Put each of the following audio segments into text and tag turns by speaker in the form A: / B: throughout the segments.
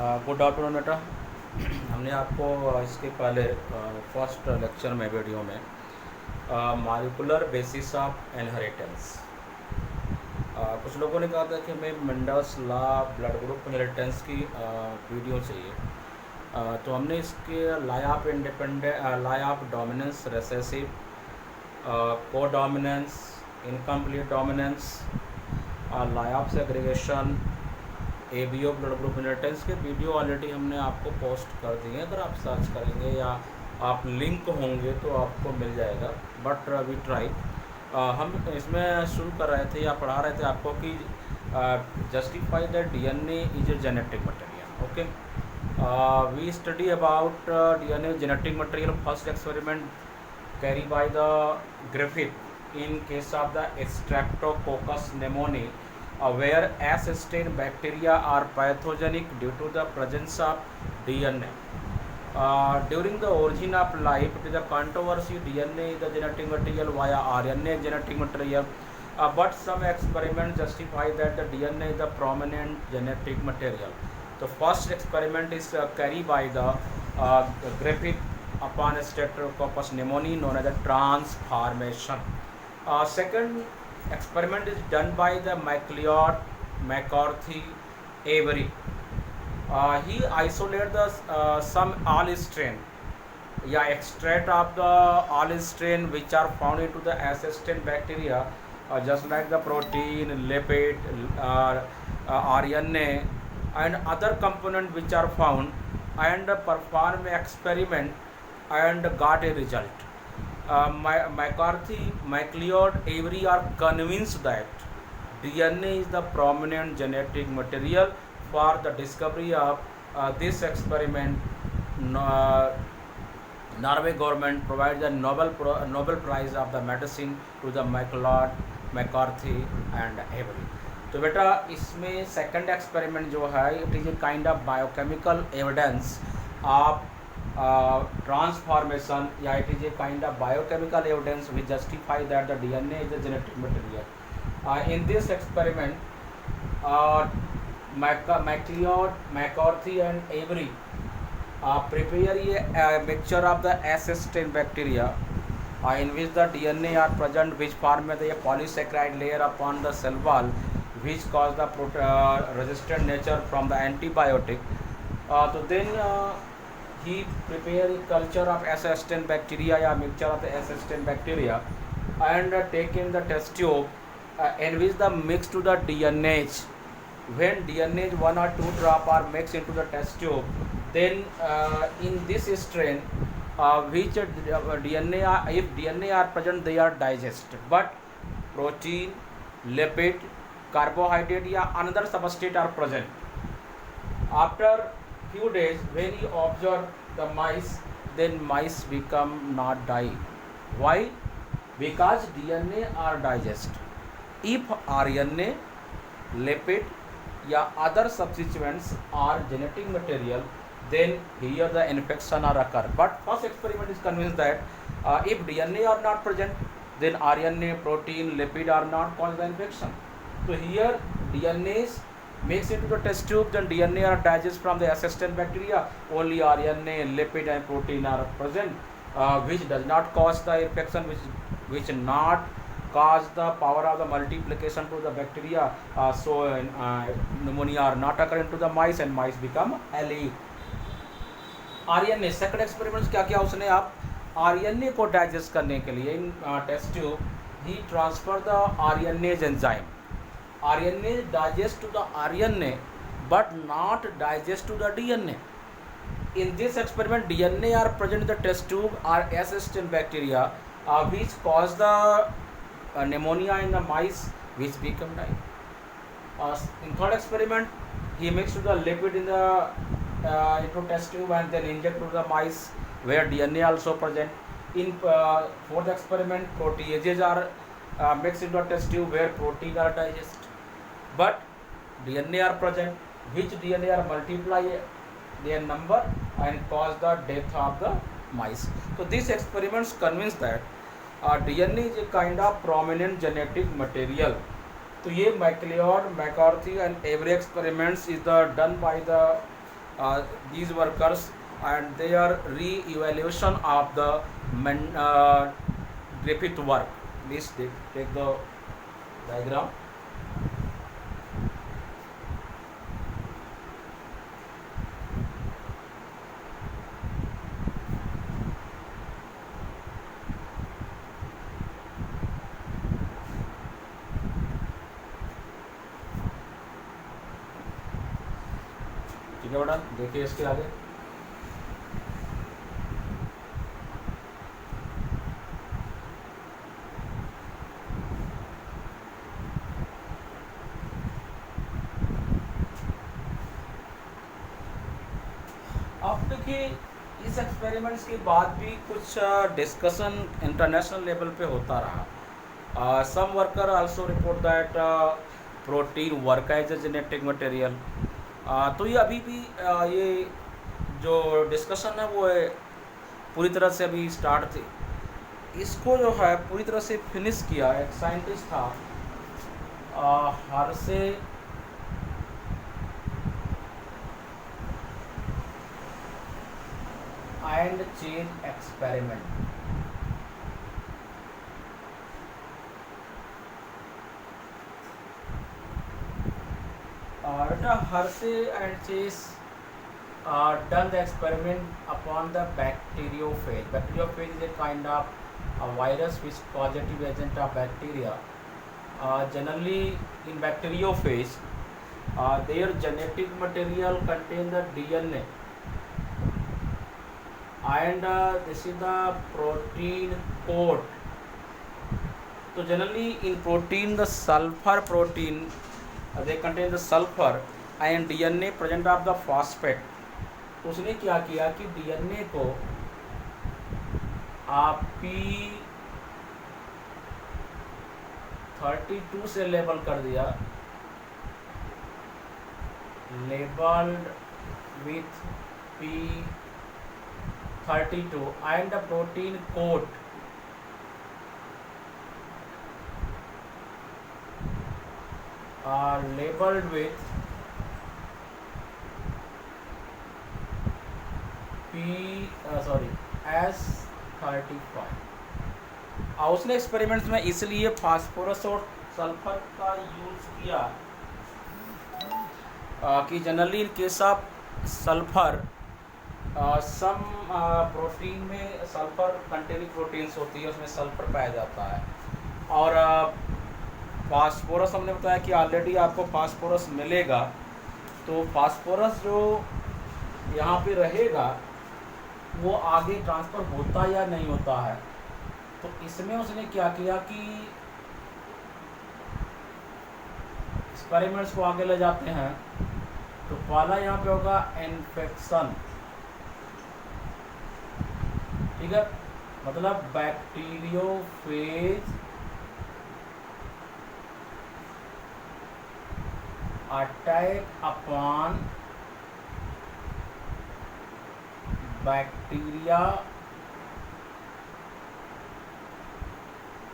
A: Good afternoon बेटा। हमने आपको इसके पहले फर्स्ट लेक्चर में वीडियो में मॉलिक्यूलर बेसिस ऑफ इनहेरिटेंस कुछ लोगों ने कहा था कि हमें Mendel's law blood group inheritance की वीडियो चाहिए। तो हमने इसके law of independent law of dominance recessive को dominance incomplete dominance law of segregation ABO blood group inheritance के वीडियो ऑलरेडी हमने आपको पोस्ट कर दिए हैं। अगर आप सर्च करेंगे या आप लिंक होंगे तो आपको मिल जाएगा, बट वी ट्राई। हम इसमें शुरू कर रहे थे या पढ़ा रहे थे आपको कि justify that DNA is a genetic material. Okay, we study about DNA genetic material. First experiment carried by the Griffith in case of the Streptococcus pneumoniae, where S-strain bacteria are pathogenic due to the presence of DNA. During the origin of life, it is a controversy. DNA is the genetic material via RNA genetic material, but some experiments justify that the DNA is the prominent genetic material. The first experiment is carried by the Griffith upon Streptococcus pneumoniae, known as a transformation. Second experiment is done by the MacLeod, McCarthy, Avery. He isolated the some all strain, extract of the all strain which are found into the S-strain bacteria, just like the protein, lipid, RNA, and other component which are found, and perform experiment and got a result. McCarthy, MacLeod, Avery are convinced that DNA is the prominent genetic material. For the discovery of this experiment, Norway government provides the Nobel Prize of the medicine to the MacLeod, McCarthy and Avery. तो बेटा इसमें second experiment जो है, it is a kind of biochemical evidence of transformation, it is a kind of biochemical evidence which justify that the DNA is a genetic material. In this experiment, MacLeod, McCarthy and Avery prepare a mixture of the S-strain bacteria in which the DNA are present, which form a polysaccharide layer upon the cell wall, which cause the resistant nature from the antibiotic. So then he prepare a culture of S-strain bacteria या mixture of the S-strain bacteria and take in the test tube in which the mix to the DNA. When DNA 1 or 2 drop are mixed into the test tube, then in this strain which DNA if DNA are present, they are digested, but protein, lipid, carbohydrate या another substrate are present. After few days, when you observe the mice, then mice become not die. Why? Because DNA are digest. If RNA, lipid या other substituents are genetic material, then here the infection are occur. But first experiment is convinced that if DNA are not present, then RNA, protein, lipid are not cause the infection. So here DNA's mixed into the test tube, then DNA are digest from the S-strain bacteria. Only RNA, lipid and protein are present, which does not cause the infection, which not cause the power of the multiplication to the bacteria. So pneumonia are not occurring to the mice and mice become healthy. RNA second experiment क्या किया उसने, आप RNA को digest करने के लिए इन test tube ही transfer the RNase enzyme. RNA digest to the RNA but not digest to the DNA. In this experiment, DNA are present in the test tube are S-strain bacteria which cause the pneumonia in the mice, which become die. In third experiment, he mixed the lipid in the into test tube and then inject to the mice where DNA also present. In fourth experiment, proteases are mixed into the test tube where protein are digest, but DNA are present, which DNA are multiply their number and cause the death of the mice. So these experiments convince that DNA is a kind of prominent genetic material. तो ये MacLeod, McCarty and Avery experiments is the done by the uh, these workers, and their re-evaluation of the repeat work. Please take the diagram. ठीक है बेटा, देखिए इसके आगे। अब देखिए, इस एक्सपेरिमेंट्स के बाद भी कुछ डिस्कशन इंटरनेशनल लेवल पे होता रहा। Some worker also report that protein work as a genetic material. तो ये अभी भी ये जो डिस्कशन है वो पूरी तरह से अभी स्टार्ट थी। इसको जो है पूरी तरह से फिनिश किया एक साइंटिस्ट था, हार्से and chain experiment. Hersey and Chase done the experiment upon the bacteriophage. Bacteriophage is a kind of a virus which causative agent of bacteria. Generally, in bacteriophage, their genetic material contain the DNA, and this is the protein code. So generally, in protein, the sulfur protein, they contain the sulfur and DNA present of the phosphate. तो उसने क्या किया कि DNA को आप P32 से label कर दिया, labelled with P32 and the protein code are labeled with S35। और उसने एक्सपेरिमेंट्स में इसलिए फास्फोरस और सल्फर का यूज किया कि generally in case of sulphur some protein में सल्फर कंटेनिंग प्रोटीन्स होती है, उसमें सल्फर पाया जाता है। और फास्फोरस हमने बताया कि ऑलरेडी आपको फास्फोरस मिलेगा, तो फास्फोरस जो यहाँ पे रहेगा वो आगे ट्रांसफ़र होता या नहीं होता है। तो इसमें उसने क्या किया कि एक्सपेरिमेंट्स को आगे ले जाते हैं। तो पहला यहाँ पे होगा इन्फेक्शन, ठीक है, मतलब bacteriophage attack upon bacteria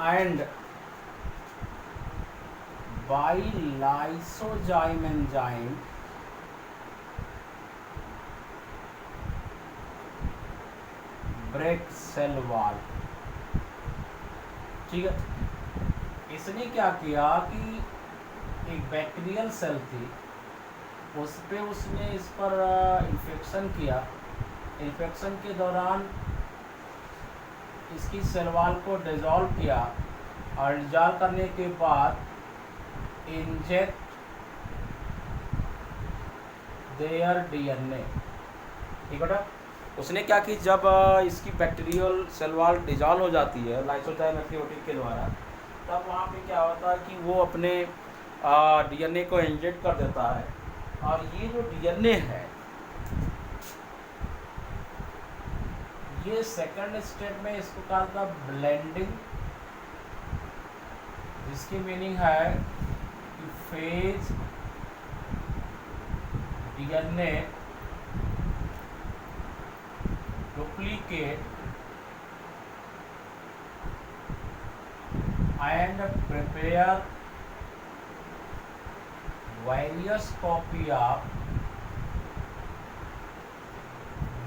A: and by lysozyme enzyme break cell wall. ठीक है, इसने क्या किया कि एक बैक्टीरियल सेल थी, उस पे उसने इस पर इन्फेक्शन किया। इन्फेक्शन के दौरान इसकी सेल वॉल को डिसॉल्व किया और डिसॉल्व करने के बाद इंजेक्ट देयर DNA। ठीक बेटा, उसने क्या कि जब इसकी बैक्टीरियल सेल वॉल डिसॉल्व हो जाती है लाइसोजाइम एक्टिविटी के द्वारा, तब वहाँ पे क्या होता है कि वो अपने DNA को इंजेक्ट कर देता है। और ये जो DNA है, ये सेकंड स्टेप में इसको कहा था ब्लेंडिंग, जिसकी मीनिंग है कि phase DNA duplicate and prepare various copy of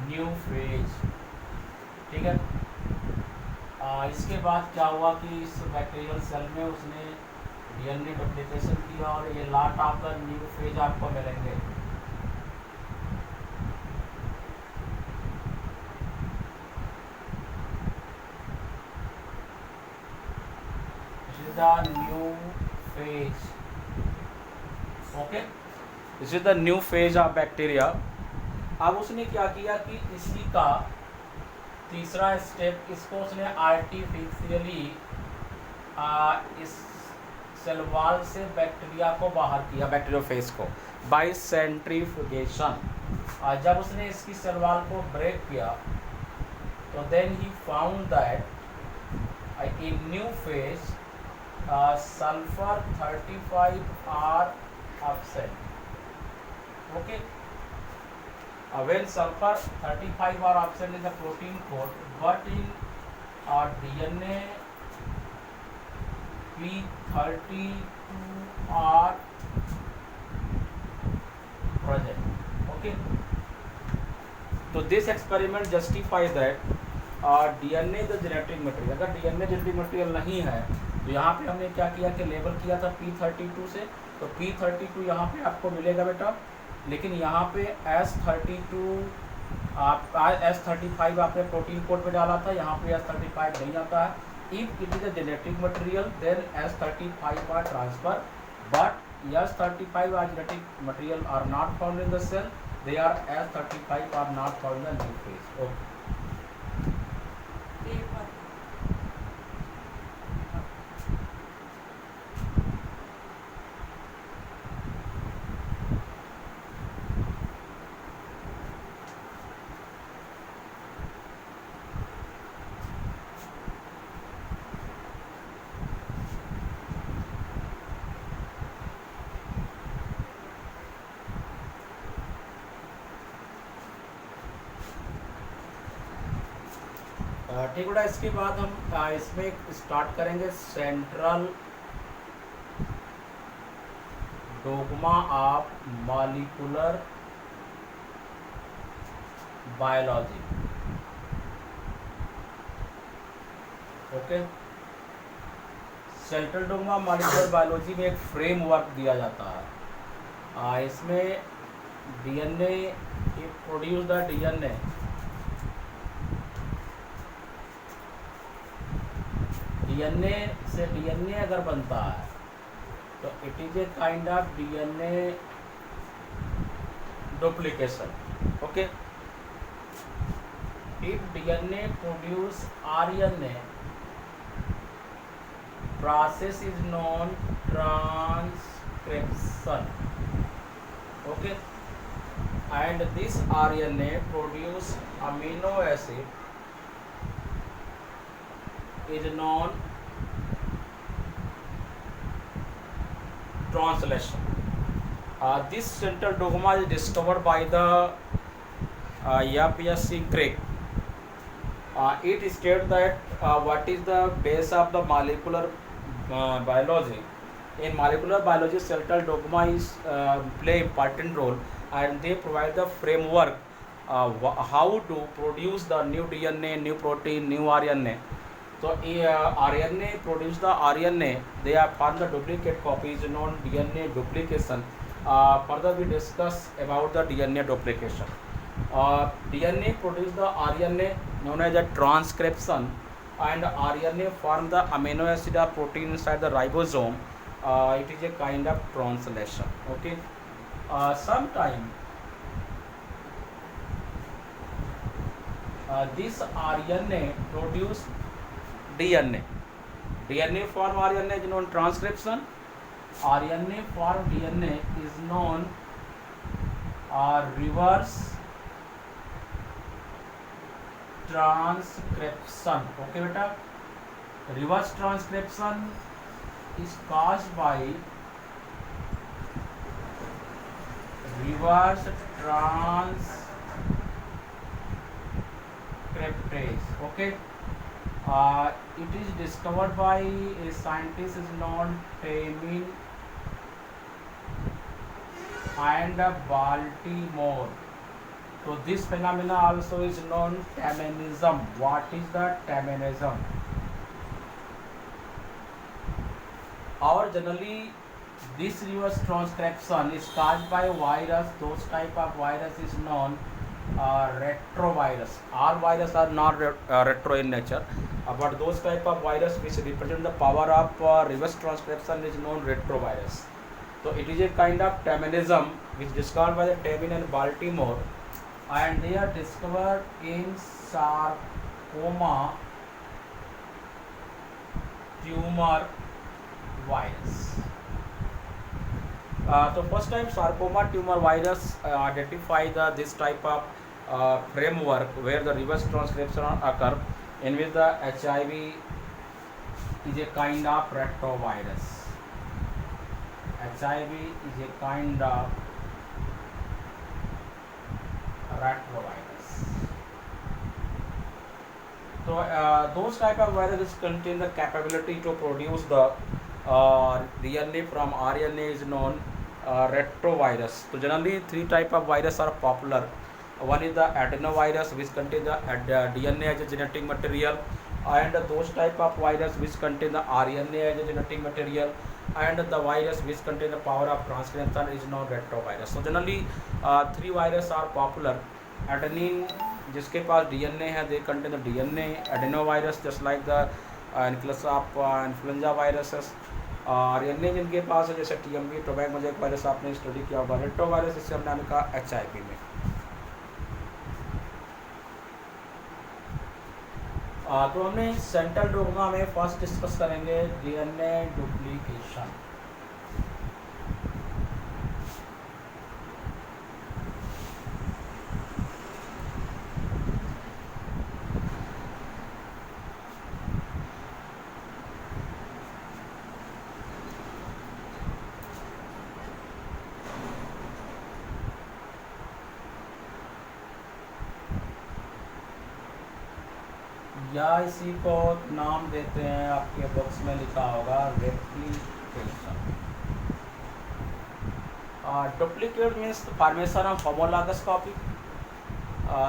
A: new phase. ठीक है। इसके बाद क्या हुआ कि इस बैक्टीरियल सेल में उसने डीएनए डुप्लीकेशन किया और ये lot of the new phase आपको मिलेंगे। The new phage. Okay, this is the new phase of bacteria. अब उसने क्या किया कि इसी का तीसरा स्टेप, इसको उसने आर्टिफिशियली इस सेल वॉल से बैक्टीरिया को बाहर किया, बैक्टीरियोफेज को, बाय सेंट्रीफ्यूगेशन। जब उसने इसकी सेल वॉल को ब्रेक किया तो then he found that in new phage sulphur 35 are absent. Okay. When sulfur 35 are absent in the protein code, but in DNA P32 are present. Okay. So this experiment justifies that DNA the genetic material. अगर DNA genetic material नहीं है तो यहाँ पे हमने क्या किया कि लेबल किया था P32 से, तो P32 यहाँ पे आपको मिलेगा बेटा, लेकिन यहाँ पे S32 आप S35 आपने प्रोटीन कोड पे डाला था, यहाँ पे S35 नहीं आता है। If it is a genetic material then S35 are transfer, but S35 are genetic material are not found in the cell, they are S35 are not found in the new phage. Okay, ठीक है। इसके बाद हम इसमें start करेंगे central dogma of molecular biology. Okay, central dogma molecular biology में एक framework दिया जाता है। इसमें DNA produce the DNA, DNA से डीएनए अगर बनता है तो it is a kind of DNA duplication. Okay, if DNA produce RNA, process is known transcription. Okay, and this RNA produce amino acid is known translation. This central dogma is discovered by the Yapyasi Crick. It states that what is the base of the molecular biology. In molecular biology, central dogma is play important role, and they provide the framework how to produce the new DNA, new protein, new RNA. So RNA produce the RNA, they are form the duplicate copies known DNA duplication. Further we discuss about the DNA duplication. DNA produce the RNA known as a transcription, and RNA form the amino acid or protein inside the ribosome. It is a kind of translation. Okay, sometime this RNA produce DNA. DNA form RNA is known transcription. RNA form DNA is known reverse transcription. Okay beta, reverse transcription is caused by reverse transcriptase. Okay, it is discovered by a scientist is known Temin and Baltimore. So this phenomena also is known tamanism. What is the tamanism? Or generally this reverse transcription is caused by virus. Those type of virus is known retrovirus. All viruses are not retro in nature, but those type of virus which represent the power of reverse transcription is known retrovirus. So it is a kind of tamanism which discovered by the Tamin and Baltimore, and they are discovered in sarcoma tumor virus. So first time sarcoma tumor virus identify the this type of framework where the reverse transcription occur, in which the HIV is a kind of retrovirus. HIV is a kind of retrovirus. So those type of viruses contain the capability to produce the DNA from RNA is known retrovirus. So generally three type of virus are popular. One is the adenovirus, which contain the DNA as a genetic material, and those type of virus which contain the RNA as a genetic material, and the virus which contain the power of transcription is known retrovirus. So generally three viruses are popular. Adenine, जिसके पास DNA है, they contain the DNA. Adenovirus, just like the nucleus of influenza viruses. RNA जिनके पास है, जैसे TMV Tobago mosaic virus आपने study किया होगा. Retrovirus इससे हमने नाम कहा HIV में. तो हमने सेंट्रल डोग्मा में फर्स्ट डिस्कस करेंगे DNA डुप्लीकेशन. या इसी को नाम देते हैं, आपके बॉक्स में लिखा होगा replication. Duplicate means formation of homologous copy.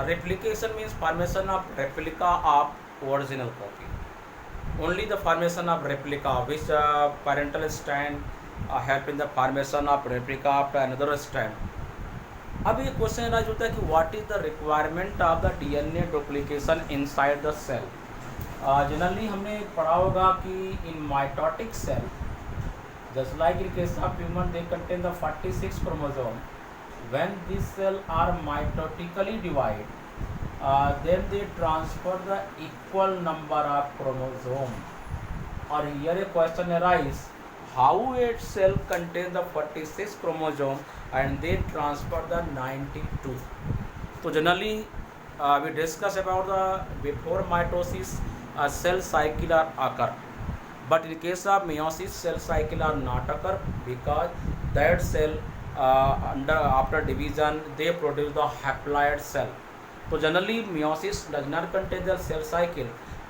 A: Replication means formation of replica of original copy. Only the formation of replica, which parental strand help in the formation of replica of another strand. अब ये question rise होता है कि what is the requirement of the DNA duplication inside the cell. Generally हमने पढ़ा होगा कि in mitotic cell, just like in case of human, they contain the 46 chromosome. When this cell are mitotically divide, then they transfer the equal number of chromosome. Or here a question arise, how a cell contains the 46 chromosome and they transfer the 92. So generally we discuss about the before mitosis cell cycle are occur, but in case of meiosis cell cycle are not occur, because that cell after division they produce the haploid cell. So generally meiosis does not contain the cell cycle,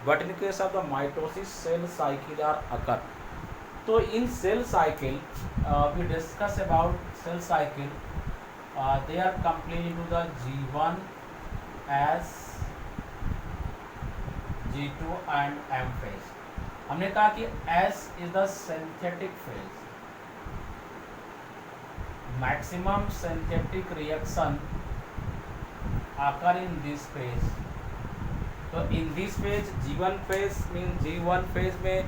A: but in case of the mitosis cell cycle are occur. So in cell cycle we discuss about cell cycle. They are complete into the G1, S, G2 and M phase. हमने कहा कि S is the synthetic phase. Maximum synthetic reaction occur in this phase. तो in this phase G1 phase means G1 phase में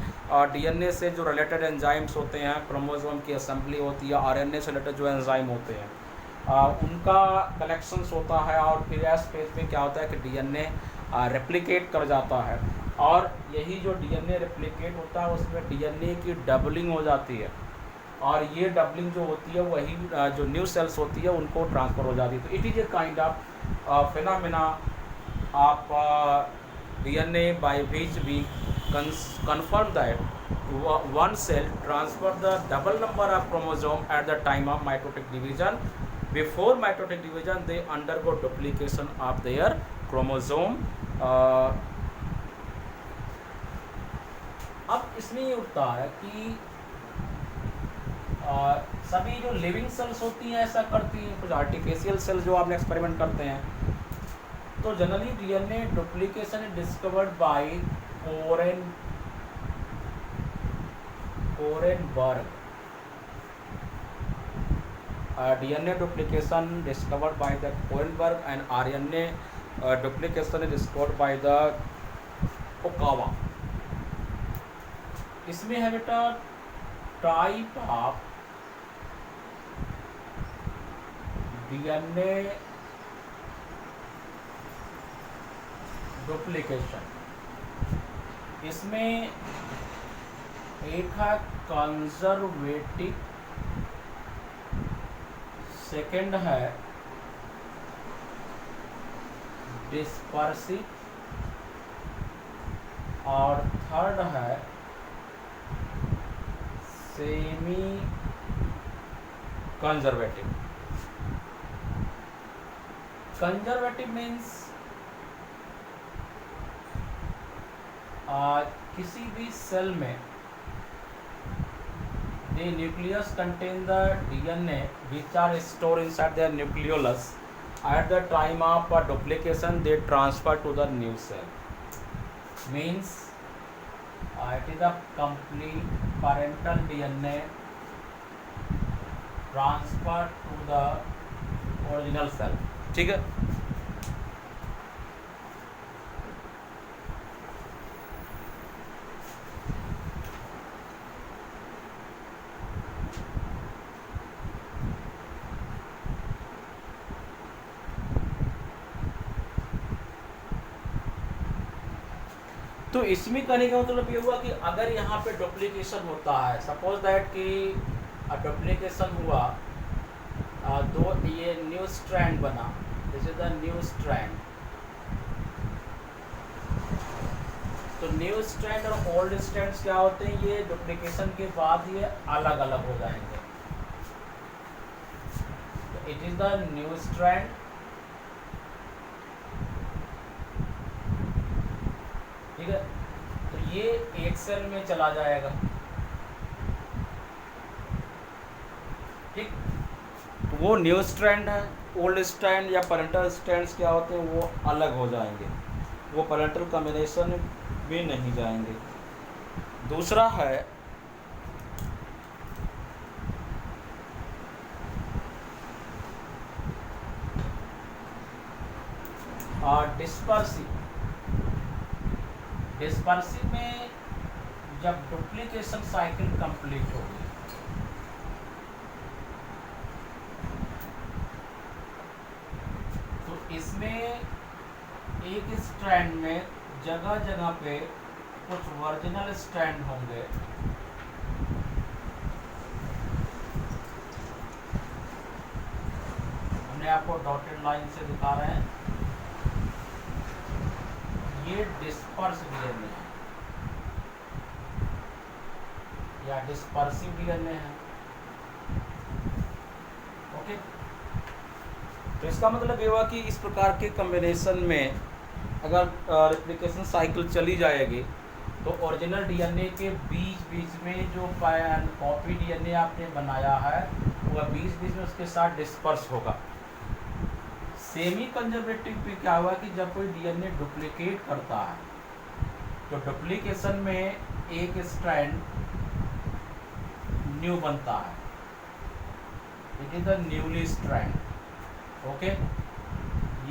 A: DNA से जो related enzymes होते हैं, chromosome की असेंबली होती है, RNA से रिलेटेड जो एंजाइम होते हैं उनका कलेक्शंस होता है. और फिर इस फेज में क्या होता है कि DNA रेप्लिकेट कर जाता है, और यही जो DNA रेप्लिकेट होता है उसमें DNA की डबलिंग हो जाती है, और ये डबलिंग जो होती है वही जो न्यू सेल्स होती है उनको ट्रांसफ़र हो जाती है. तो it is a kind of phenomena of DNA by which we confirm that one cell transfer the double number of chromosome at the time of mitotic division. Before mitotic division they undergo duplication of their chromosome. अब इसमें ये उठता है कि सभी जो living cells होती हैं ऐसा करती हैं, कुछ आर्टिफिशियल सेल जो आपने एक्सपेरिमेंट करते हैं। तो generally DNA duplication is discovered by Kornberg. DNA duplication discovered by the Korenberg and RNA duplication is discovered by the Okawa. इसमें है बेटा टाइप ऑफ DNA डुप्लीकेशन। इसमें एक है कंजर्वेटिव, सेकंड है डिस्पर्सिव और थर्ड है सेमी कंजर्वेटिव। कंजर्वेटिव मीन्स किसी भी सेल में the nucleus contain the DNA which are stored inside their nucleolus. At the time of duplication they transfer to the new cell. Means it is the complete parental DNA transfer to the original cell. ठीक है। तो इसमें कहने का मतलब ये हुआ कि अगर यहाँ पे डुप्लीकेशन होता है, सपोज दैट कि डुप्लीकेशन हुआ तो ये न्यू स्ट्रैंड बना, this is the new strand. तो न्यू स्ट्रैंड और ओल्ड स्ट्रैंड्स क्या होते हैं, ये डुप्लीकेशन के बाद ये अलग अलग हो जाएंगे। तो it is the new strand, ठीक है। तो ये एक सेल में चला जाएगा, ठीक। वो न्यू स्ट्रैंड है, ओल्ड स्ट्रैंड या पैरेंटल स्ट्रैंड्स क्या होते हैं वो अलग हो जाएंगे, वो पैरेंटल कॉम्बिनेशन में नहीं जाएंगे। दूसरा है डिस्पर्सिव। डिस्पर्सिव में जब डुप्लीकेशन साइकिल कंप्लीट होगी तो इसमें एक स्ट्रैंड में जगह जगह पे कुछ ओरिजिनल स्ट्रैंड होंगे, हमने आपको डॉटेड लाइन से दिखा रहे हैं। ये डिस्पर्स डीएनए है या डिस्पर्सिव डीएनए है, ओके। तो इसका मतलब ये हुआ कि इस प्रकार के कॉम्बिनेशन में अगर रेप्लिकेशन साइकिल चली जाएगी तो ओरिजिनल डीएनए के बीच बीच में जो कॉपी डीएनए आपने बनाया है वह बीच बीच में उसके साथ डिस्पर्स होगा। सेमी कंजर्वेटिव पे क्या हुआ कि जब कोई डीएनए डुप्लीकेट करता है तो डुप्लीकेशन में एक स्ट्रैंड न्यू बनता है, it is the newly strand, okay.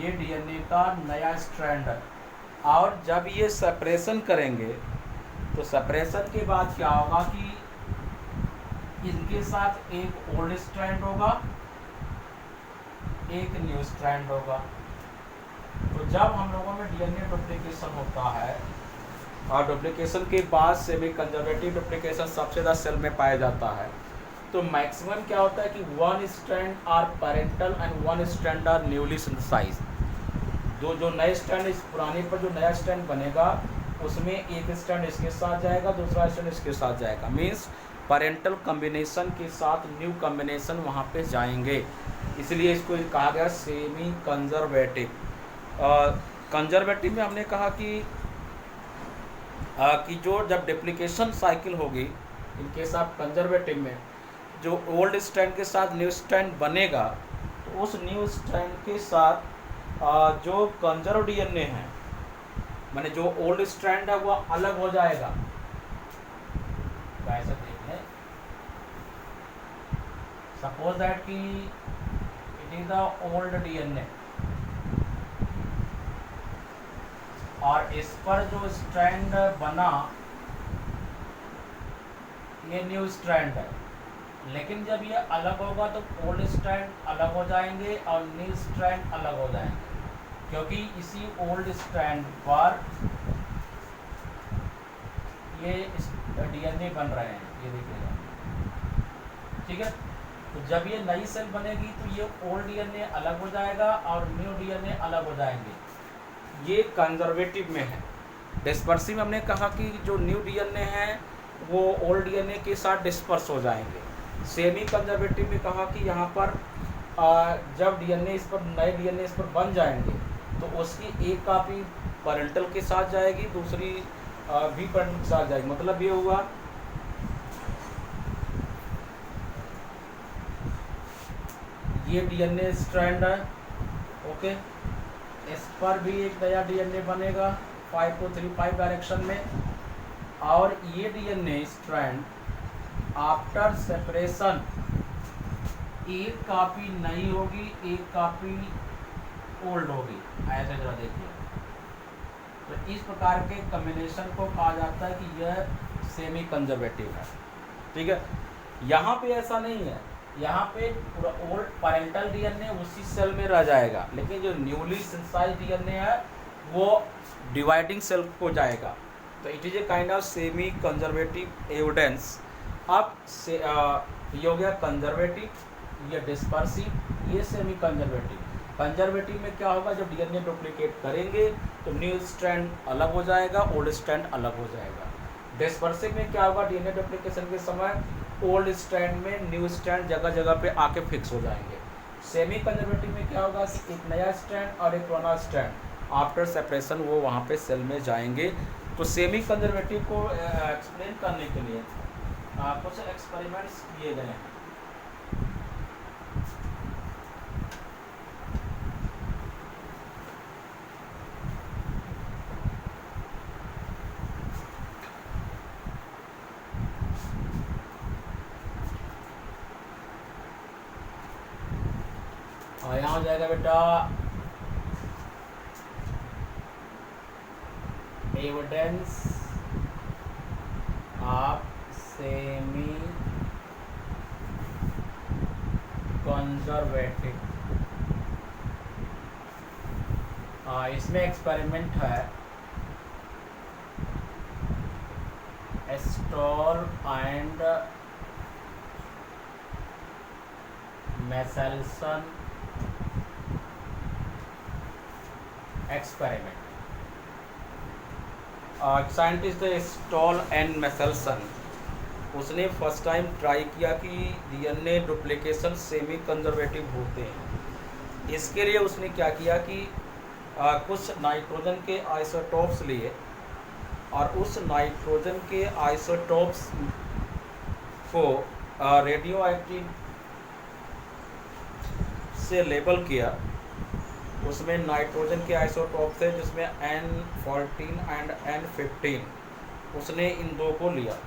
A: ये डीएनए का नया स्ट्रैंड है। और जब ये सेपरेशन करेंगे तो सेपरेशन के बाद क्या होगा कि इनके साथ एक ओल्ड स्ट्रैंड होगा, एक न्यू स्ट्रैंड होगा। तो जब हम लोगों में डीएनए डुप्लीकेशन होता है और डुप्लीकेशन के बाद सेमी कंजर्वेटिव डुप्लीकेशन सबसे ज़्यादा सेल में पाया जाता है, तो मैक्सिमम क्या होता है कि one strand are parental and one strand are newly synthesised. जो नए स्ट्रैंड इस पुराने पर जो नया स्ट्रैंड बनेगा उसमें एक स्ट्रैंड इसके साथ जाएगा, दूसरा स्ट्रैंड इसके साथ जाएगा। मीन्स पैरेंटल कॉम्बिनेशन के साथ न्यू कॉम्बिनेशन वहाँ पे जाएंगे, इसलिए इसको कहा गया सेमी कंजर्वेटिव। कंजर्वेटिव में हमने कहा कि जो जब डुप्लीकेशन साइकिल होगी इन केस ऑफ कंजर्वेटिव में, जो ओल्ड स्ट्रैंड के साथ न्यू स्ट्रैंड बनेगा, तो उस न्यू स्ट्रैंड के साथ जो कंजर्व डीएनए है, माने जो ओल्ड स्ट्रैंड है वो अलग हो जाएगा। कैसे देखें, सपोज दैट कि it is the old DNA और इस पर जो स्ट्रैंड बना ये न्यू स्ट्रैंड है, लेकिन जब ये अलग होगा तो ओल्ड स्ट्रैंड अलग हो जाएंगे और न्यू स्ट्रैंड अलग हो जाएंगे, क्योंकि इसी ओल्ड स्ट्रैंड पर ये डीएनए बन रहे हैं, ये देखिएगा, ठीक है। तो जब ये नई सेल बनेगी तो ये ओल्ड डीएनए अलग हो जाएगा और न्यू डीएनए अलग हो जाएंगे। ये कंजर्वेटिव में है। डिस्पर्सिव में हमने कहा कि जो न्यू डीएनए है वो ओल्ड डीएनए के साथ डिस्पर्स हो जाएंगे। सेमी कंजर्वेटिव में कहा कि यहाँ पर जब डीएनए इस पर नए डीएनए इस पर बन जाएंगे तो उसकी एक कॉपी पेरेंटल के साथ जाएगी, दूसरी भी पेरेंटल के साथ जाएगी। मतलब ये हुआ ये डीएनए स्ट्रैंड है, ओके, इस पर भी एक नया डीएनए बनेगा 5'5" डायरेक्शन में, और ये डीएनए स्ट्रैंड आफ्टर सेपरेशन एक कॉपी नई होगी, एक कॉपी ओल्ड होगी, ऐसे जरा देखिए। तो इस प्रकार के कॉम्बिनेशन को कहा जाता है कि यह सेमी कंजर्वेटिव है, ठीक है। यहाँ पे ऐसा नहीं है, यहाँ पे पूरा ओल्ड पेरेंटल डीएनए उसी सेल में रह जाएगा, लेकिन जो न्यूली सिंथेसाइज्ड डीएनए है वो डिवाइडिंग सेल को जाएगा। तो it is a kind of semi conservative evidence. अब से ये हो गया कंजर्वेटिव, ये डिस्पर्सिव, ये सेमी कंजर्वेटिव। कंजर्वेटिव में क्या होगा, जब डीएनए डुप्लीकेट करेंगे तो न्यू स्ट्रैंड अलग हो जाएगा, ओल्ड स्ट्रैंड अलग हो जाएगा। डिस्पर्सिव में क्या होगा, डीएनए डुप्लीकेशन के समय ओल्ड स्ट्रैंड में न्यू स्ट्रैंड जगह जगह पे आके फिक्स हो जाएंगे। सेमी कंजर्वेटिव में क्या होगा, एक नया स्ट्रैंड और एक पुराना स्ट्रैंड आफ्टर सेपरेशन वो वहाँ पे सेल में जाएंगे। तो सेमी कंजर्वेटिव को एक्सप्लेन करने के लिए कुछ एक्सपेरिमेंट्स किए गए हैं। और यहाँ हो जाएगा बेटा एविडेंस ऑफ सेमी कंजर्वेटिव। इसमें एक्सपेरिमेंट है stall and Meselson experiment. Scientist stall and Meselson, उसने फर्स्ट टाइम ट्राई किया कि डीएनए डुप्लीकेशन सेमी कंजर्वेटिव होते हैं। इसके लिए उसने क्या किया कि कुछ नाइट्रोजन के आइसोटोप्स लिए और उस नाइट्रोजन के आइसोटोप्स को रेडियो एक्टिव से लेबल किया। उसमें नाइट्रोजन के आइसोटोप थे जिसमें N14 एंड N15, उसने इन दो को लिया।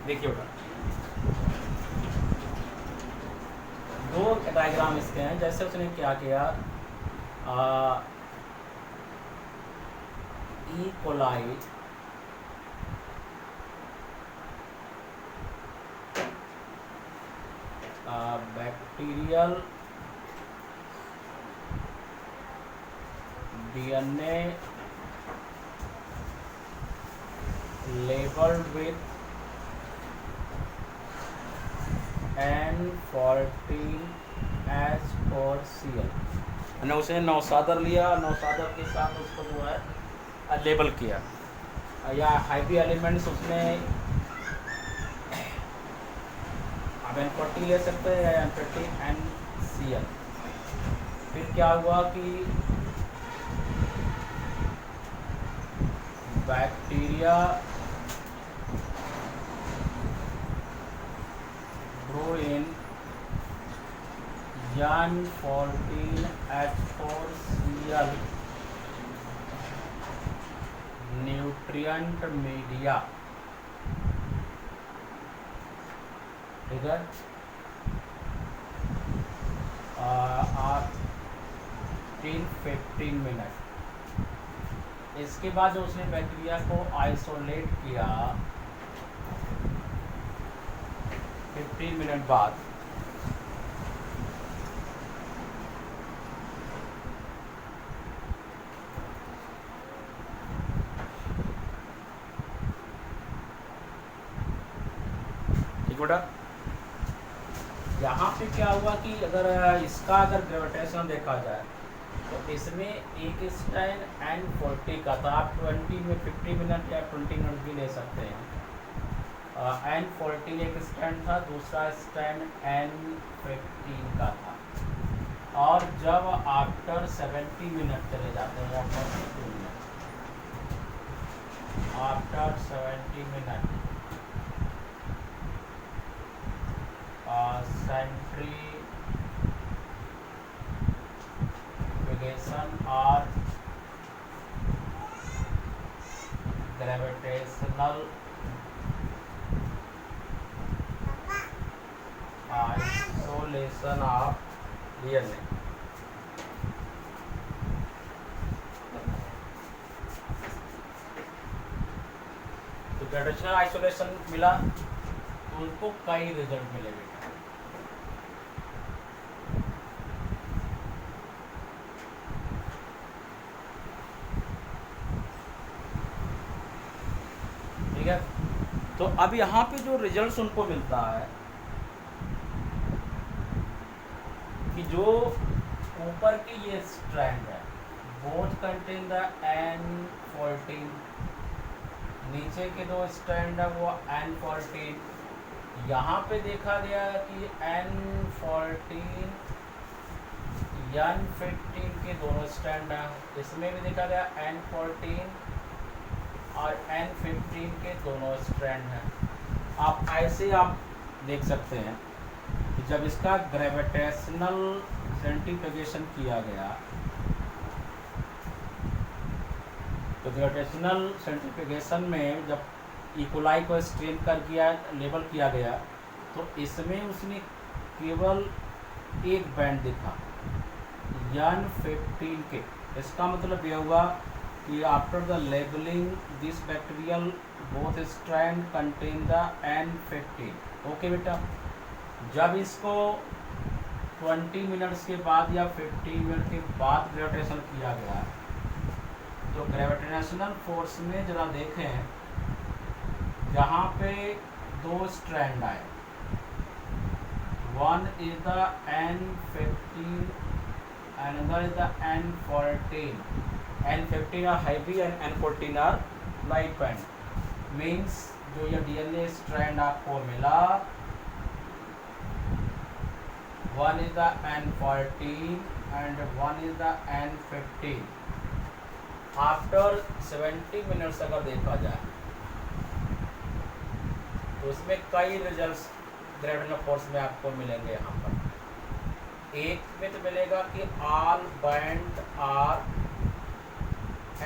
A: देखिए बेटा, दो डायग्राम इसके हैं। जैसे उसने क्या किया, E coli bacterial DNA labeled with N14H4Cl। मैंने उसे नौसादर लिया, नौसादर के साथ उसको जो है लेबल किया, या हैवी एलिमेंट्स उसमें आप N40 ले सकते हैं या N50NCl। फिर क्या हुआ कि bacteria grow in N14H4Cl nutrient media. ठीक है, आफ्टर 15 मिनट। इसके बाद जो उसने बैक्टीरिया को आइसोलेट किया 15 मिनट बाद, ठीक बेटा। यहाँ पे क्या हुआ कि अगर ग्रेविटेशन देखा जाए तो इसमें एक स्टैंड N40 का था। आप 20 में 50 मिनट या 20 मिनट भी ले सकते हैं। N40 एक स्टैंड था, दूसरा स्टैंड N15 का था। और जब आफ्टर 70 मिनट चले जाते हैं या 42 मिनट, आफ्टर 70 मिनट सेंट्रीफ्यूगेशन और ग्रेविटेशनल आइसोलेशन ऑफ DNA। तो ग्रेविटेशनल आइसोलेशन मिला तो उनको कई रिजल्ट मिले बेटा। ठीक है, तो अब यहाँ पे जो रिजल्ट्स उनको मिलता है कि जो ऊपर की ये स्ट्रैंड है बोथ कंटेन द N14, नीचे के दो स्ट्रैंड है वो N14। यहाँ पे देखा गया कि N14 N15 के दोनों स्ट्रैंड हैं, इसमें भी देखा गया N14 और N15 के दोनों स्ट्रैंड हैं। आप ऐसे आप देख सकते हैं कि जब इसका ग्रेविटेशनल सेंट्रीफ्यूगेशन किया गया तो ग्रेविटेशनल सेंट्रीफ्यूगेशन में जब इकोलाई को स्ट्रेन कर किया लेबल किया गया तो इसमें उसने केवल एक बैंड दिखा N15 के। इसका मतलब यह हुआ कि after the labelling this bacterial both strand contain the N15। Okay बेटा, जब इसको 20 मिनट्स के बाद या 15 मिनट के बाद ग्रेविटेशन किया गया तो ग्रेविटेशनल फोर्स में जरा देखें, जहाँ पे दो स्ट्रैंड आए, one is the N15 another is the N14। N15 are heavy and N14 are light band। Means जो ये DNA स्ट्रैंड आपको मिला, one is the N14 and one is the N15। After 70 minutes अगर देखा जाए तो उसमें कई रिजल्ट्स ग्रेविटेशनल फोर्स में आपको मिलेंगे। यहाँ पर एक में तो मिलेगा कि ऑल बैंड आर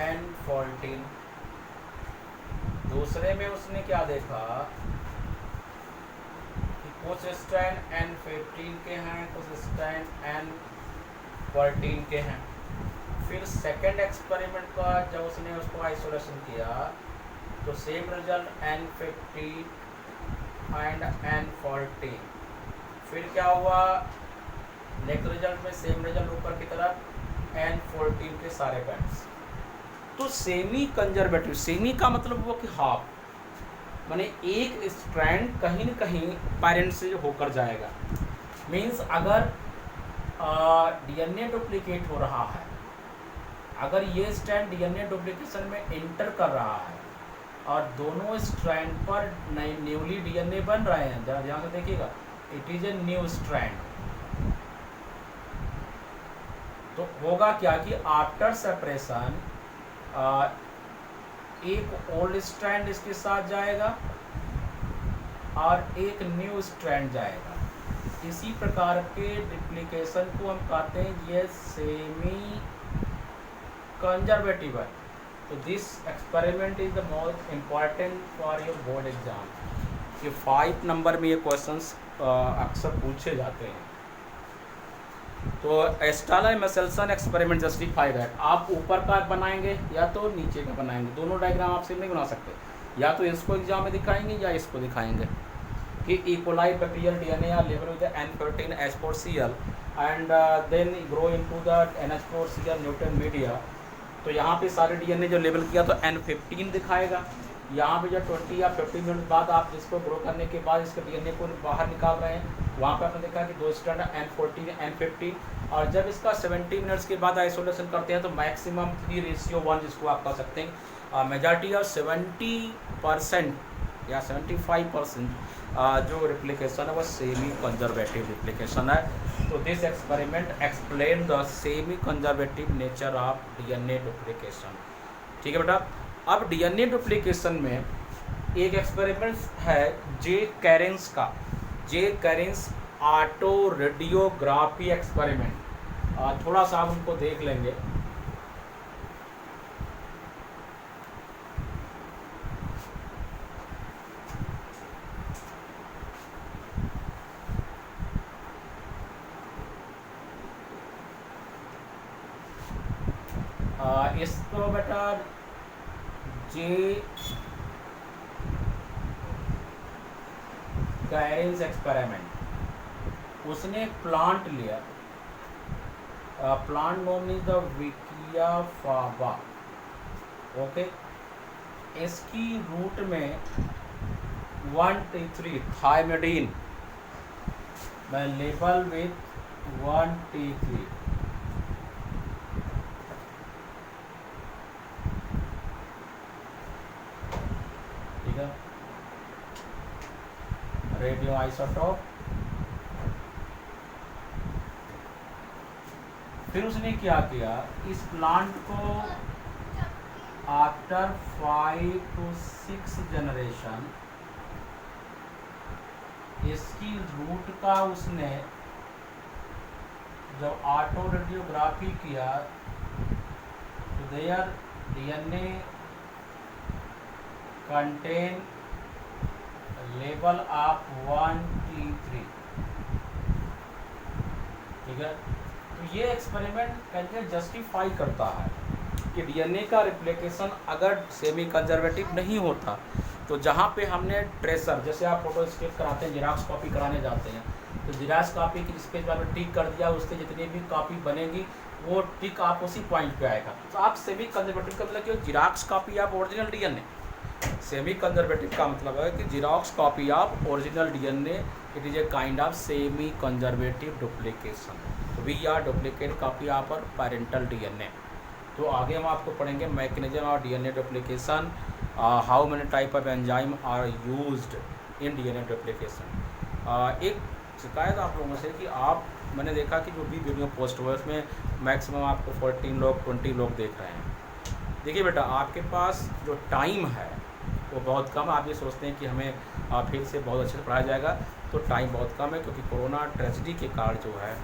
A: N14। दूसरे में उसने क्या देखा कि कुछ स्ट्रैंड N15 के हैं, कुछ स्ट्रैंड N14 के हैं। फिर सेकेंड एक्सपेरिमेंट का जब उसने उसको आइसोलेशन किया तो same result N15 and N14। फिर क्या हुआ, नेक्स्ट रिजल्ट में सेम रिजल्ट ऊपर की तरफ N14 के सारे बैंड्स। तो सेमी कंजर्वेटिव, सेमी का मतलब हुआ कि हाफ, माने एक स्ट्रैंड कहीं न कहीं पेरेंट से होकर जाएगा। मीन्स अगर डीएनए डुप्लीकेट हो रहा है, अगर ये स्ट्रैंड डीएनए डुप्लीकेशन में इंटर कर रहा है और दोनों स्ट्रैंड पर नए न्यूली डीएनए बन रहे हैं, जरा ध्यान से देखिएगा, it is a new strand. तो होगा क्या कि आफ्टर सेपरेशन एक ओल्ड स्ट्रैंड इसके साथ जाएगा और एक न्यू स्ट्रैंड जाएगा। इसी प्रकार के डुप्लीकेशन को हम कहते हैं ये सेमी कंजर्वेटिव है। तो this experiment is the most important for your board exam. ये 5 नंबर में ये क्वेश्चंस अक्सर पूछे जाते हैं। तो एस्टालर मेसेल्सन एक्सपेरिमेंट जस्टिफाइड है। आप ऊपर का बनाएंगे या तो नीचे का बनाएंगे, दोनों डायग्राम आप सेम नहीं बना सकते। या तो इसको एग्जाम में दिखाएंगे या इसको दिखाएंगे कि E coli bacterial DNA are level with N13H4Cl and then grow into the NH4Cl nutrient media. तो यहाँ पे सारे डीएनए जो लेवल किया तो N15 दिखाएगा। यहाँ पे जब 20 या 15 मिनट बाद आप जिसको ग्रो करने के बाद इसके डीएनए को बाहर निकाल रहे हैं, वहाँ पे आपने देखा कि 2 स्ट्रैंड N14 N15। और जब इसका 70 मिनट्स के बाद आइसोलेशन करते हैं तो मैक्सिमम 3:1 जिसको आप कह सकते हैं। मेजॉरिटी और 70% या 75% जो रिप्लिकेशन है वो सेमी कंजर्वेटिव रिप्लिकेशन है। तो this experiment explain the semi conservative nature of DNA duplication. ठीक है बेटा। अब डीएनए डुप्लीकेशन में एक एक्सपेरिमेंट है जे कैरेंस का, जे कैरेंस ऑटो रेडियोग्राफी एक्सपेरिमेंट। थोड़ा सा आप उनको देख लेंगे। इसको बेटा जे कैरेंस एक्सपेरिमेंट, उसने एक प्लांट लिया, plant name is the Vicia faba. Okay, इसकी रूट में 1T3 थायमिडीन मैं लेबल विथ 1T3। ठीक है, रेडियो आइसोटोप। फिर उसने क्या किया, इस प्लांट को आफ्टर 5 to 6 जनरेशन इसकी रूट का उसने जब ऑटो रेडियोग्राफी किया तो there DNA contain level of 1T3। ठीक है, तो ये एक्सपेरिमेंट कैसे जस्टिफाई करता है कि डीएनए का रिप्लिकेशन अगर सेमी कंजर्वेटिव नहीं होता तो जहाँ पे हमने ट्रेसर, जैसे आप फोटो स्टेट कराते हैं, जेरॉक्स कॉपी कराने जाते हैं, तो जेरॉक्स कॉपी की स्पेस पर टिक कर दिया, उससे जितनी भी कॉपी बनेगी वो टिक आप उसी पॉइंट पे आएगा। तो आप सेमी कंजर्वेटिव का मतलब कि जेरॉक्स कॉपी आप ओरिजिनल डीएनए, सेमी कंजर्वेटिव का मतलब है कि xerox copy of original DNA, it is a kind of semi conservative duplication. We are duplicate copy of our parental DNA. तो आगे हम आपको पढ़ेंगे mechanism of DNA duplication, how many type of enzyme are used in DNA duplication. एक शिकायत आप लोगों से कि आप, मैंने देखा कि जो भी वीडियो पोस्ट हुआ है उसमें मैक्सिमम आपको 14 लोग 20 लोग देख रहे हैं। देखिए बेटा, आपके पास जो टाइम है वो बहुत कम। आप ये सोचते हैं कि हमें फिर से बहुत अच्छे से पढ़ाया जाएगा, तो टाइम बहुत कम है, क्योंकि कोरोना ट्रेजेडी के कारण जो है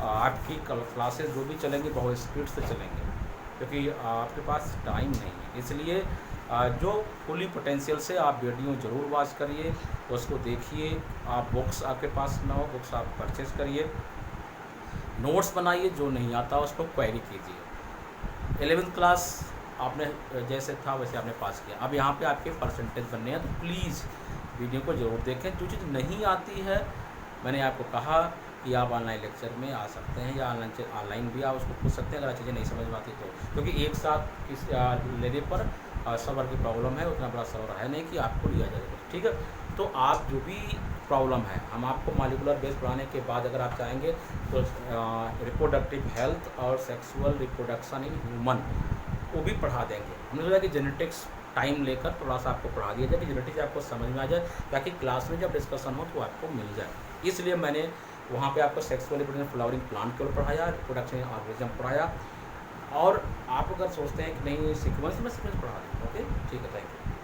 A: आपकी क्लासेस जो भी चलेंगी बहुत स्पीड से चलेंगे, क्योंकि आपके पास टाइम नहीं है। इसलिए जो फुली पोटेंशियल से आप वीडियो ज़रूर वॉच करिए, उसको देखिए। आप बुक्स आपके पास ना हो, बुक्स आप परचेज करिए, नोट्स बनाइए, जो नहीं आता उसको क्वेरी कीजिए। 11th क्लास आपने जैसे था वैसे आपने पास किया। अब यहाँ पे आपके परसेंटेज बनने हैं, तो प्लीज़ वीडियो को ज़रूर देखें। जो चीज़ नहीं आती है, मैंने आपको कहा कि आप ऑनलाइन लेक्चर में आ सकते हैं या ऑनलाइन भी आप उसको पूछ सकते हैं अगर चीज़ें नहीं समझ में आती तो, क्योंकि एक साथ लेने पर सर्वर की प्रॉब्लम है, उतना बड़ा सर्वर है नहीं कि आपको लिया जाएगा, ठीक है। तो आप जो भी प्रॉब्लम है, हम आपको मॉलिक्यूलर बेस पढ़ाने के बाद अगर आप चाहेंगे तो रिप्रोडक्टिव हेल्थ और सेक्सुअल रिप्रोडक्शन इन ह्यूमन वो भी पढ़ा देंगे। हमने सोचा कि जेनेटिक्स टाइम लेकर थोड़ा सा आपको पढ़ा दिया जाए कि जेनेटिक्स आपको समझ में आ जाए, ताकि क्लास में जब डिस्कशन हो तो आपको मिल जाए। इसलिए मैंने वहाँ पे आपको सेक्सुअल रिप्रोडक्शन फ्लावरिंग प्लांट केवल पढ़ाया, रिप्रोडक्शन ऑर्गेनिज्म पढ़ाया। और आप अगर सोचते हैं कि नहीं सीक्वेंस में सीक्वेंस पढ़ा दें, ओके ठीक है, थैंक यू।